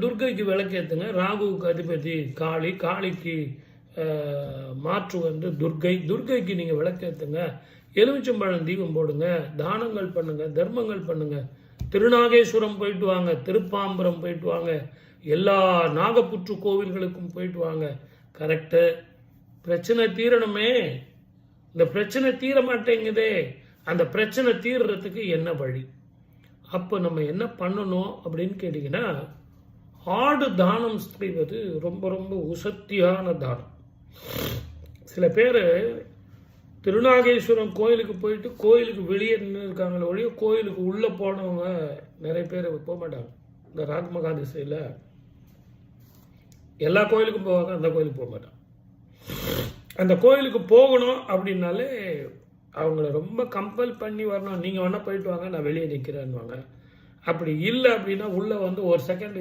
துர்க்கைக்கு விளக்கேற்றுங்க. ராகுவுக்கு அதிபதி காளி, காளிக்கு மாற்று வந்து துர்க்கை, துர்க்கைக்கு நீங்கள் விளக்கேற்றுங்க. எலுமிச்சம்பழம் தீபம் போடுங்க, தானங்கள் பண்ணுங்க, தர்மங்கள் பண்ணுங்க. திருநாகேஸ்வரம் போயிட்டு வாங்க, திருப்பாம்பரம் போயிட்டு வாங்க, எல்லா நாகப்புற்று கோவில்களுக்கும் போயிட்டு வாங்க. கரெக்டு. பிரச்சனை தீரணுமே, இந்த பிரச்சனை தீர மாட்டேங்குதே, அந்த பிரச்சனை தீர்றதுக்கு என்ன வழி? அப்போ நம்ம என்ன பண்ணணும் அப்படின்னு கேட்டிங்கன்னா, ஆடு தானம் செய்வது ரொம்ப ரொம்ப உசத்தியான தானம். சில பேர் திருநாகேஸ்வரம் கோயிலுக்கு போயிட்டு கோயிலுக்கு வெளியே நின்று இருக்காங்களே ஒழிய கோயிலுக்கு உள்ளே போனவங்க நிறைய பேர் போக மாட்டாங்க. இந்த ராக்மகா திசையில் எல்லா கோயிலுக்கும் போவாங்க, அந்த கோயிலுக்கு போக மாட்டாங்க. அந்த கோயிலுக்கு போகணும் அப்படின்னாலே அவங்கள ரொம்ப கம்பல் பண்ணி வரணும். நீங்கள் வேணால் போயிட்டு வாங்க, நான் வெளியே நிற்கிறேன்னுவாங்க. அப்படி இல்லை அப்படின்னா உள்ளே வந்து ஒரு செகண்ட்